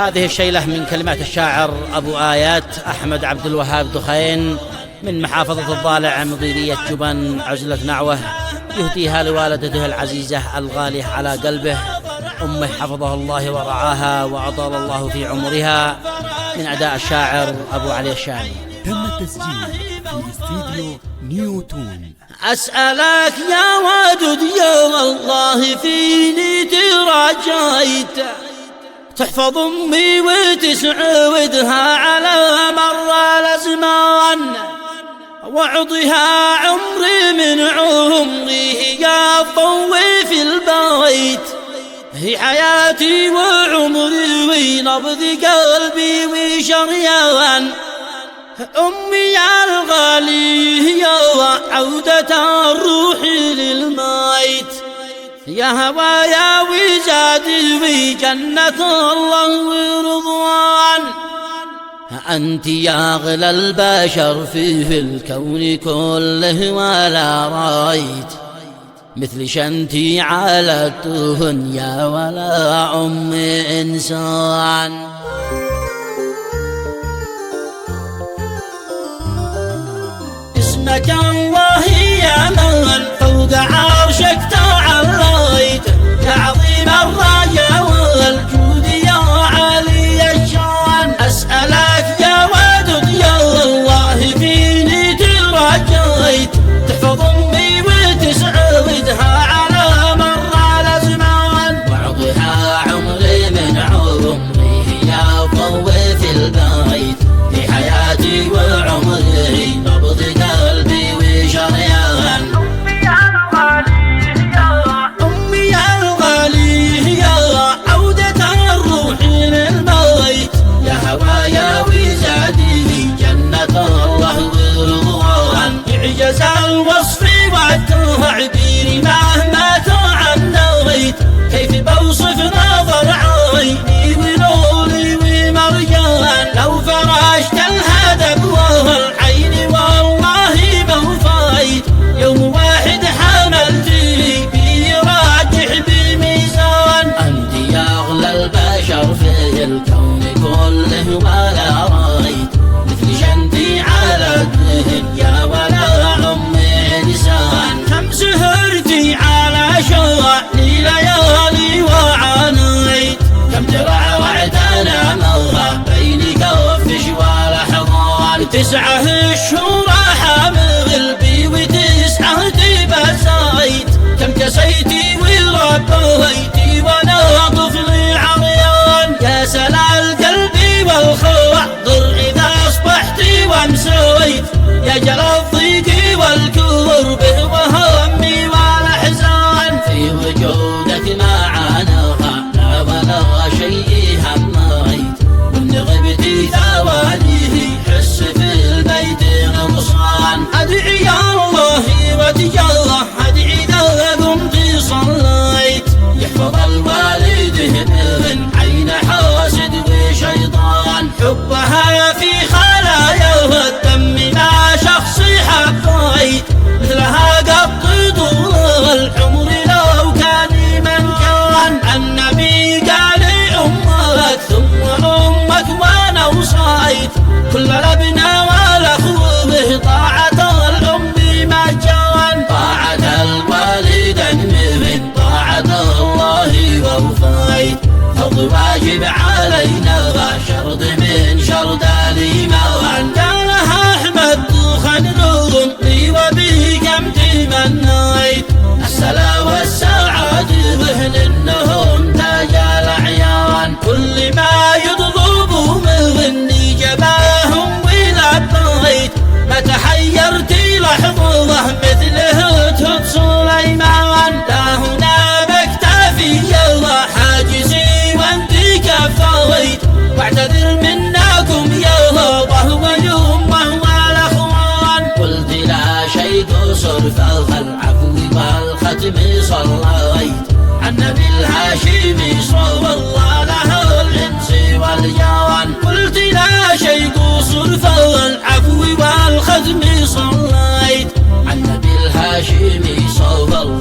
هذه الشيلة من كلمات الشاعر أبو آيات أحمد عبد الوهاب دخين من محافظة الضالع مضيرية جبن عزلة نعوه، يهديها لوالدته العزيزة الغالية على قلبه أمه حفظها الله ورعاها وأطال الله في عمرها، من أداء الشاعر أبو علي الشامي. تم التسجيل في استديو نيوتون. أسألك يا ودود يا الله فيني تراجيت، تحفظ أمي وتسعودها على مر الأزمان، وعطها عمري من عمري يا طوي في البيت، هي حياتي وعمري ونبض قلبي وشريان. أمي الغالي يا عودة الروح للميت، يا هوايا وزادي وجنة الله ورضوان. أنت يا أغلى البشر في الكون كله ولا رايت مثل شنتي على الدنيا ولا أم إنسان. اسمك الله يا من فوق عرشك تعليت، يا عظيم الرايا والجود يا عالي الشان. أسألك يا ودود يا الله فيني ترجيت، تحفظ أمي وتسعودها على مر الأزمان، وعطها عمري من عمري يا طوي في البيت، في حياتي وعمري نبض قلبي وشريان. أمي الغالي يا عودة الروح للبيت، يا هوايا وزادي جنة الله ورضوان. يعجز الوصف والتعبير مهما تعنيت، كيف بوصف نظر عيني ولولي ومرجان. لو فرشت الهدف والعين والله موفيت، يوم واحد حملتي في راجح بميزان. أنت يا أغلى البشر في الكون كله ولا رايت مثل شنتي على الدنيا ولا أم إنسان. كم سهرتي على شوقي ليالي وعانيت، كم درع وعدنا موها بين كفش ولحظان. 9 شهور حامل بي و9 تبسيت، كم كسيتي وربيتي وانا طفلي عريان. يا سلال قلبي والخواطر إذا أصبحت وامسيت، يا جل الضيق والكرب وهمي والأحزان. في وجودك معاناها لا ولا شيء هميت، وإن غبتي ثوانيه حس في البيت نقصان. أدعي يا الله وتجاه أدعي إذا قمت صليت، يحفظ الوالد من عين حاسد وشيطان. حبها في خلايا الدم ما شخصي حبيت، مثلها قط طول العمر لو كان من كان. النبي قال أمك ثم أمك وأنا وصيت، كل الأبناء والأخوة طاعة الأم مجان. طاعة الوالدين من طاعة الله ووفيت، فرض واجب علينا شرط من شرط الإيمان. قالها أحمد خلدون لي وبكم تمنيت، السلا والسعادة ذهن إنهم تاج الأعيان. كل ما يطلبوا مني جباهم ولبيت، ما تحيرت لحظة مثله تهد سليمان. لا هنا بكتفي يا حاجزي وانت كفيت، واعتذر منكم يا الله والأمة والأخوان. قلت لا شيء قصر فالعفو والختم صليت، عن نبي الهاشمي صلى الله له الإنس والجان. قلت لا شيء قصر فالعفو والختم صليت، عن نبي الهاشمي صلى الله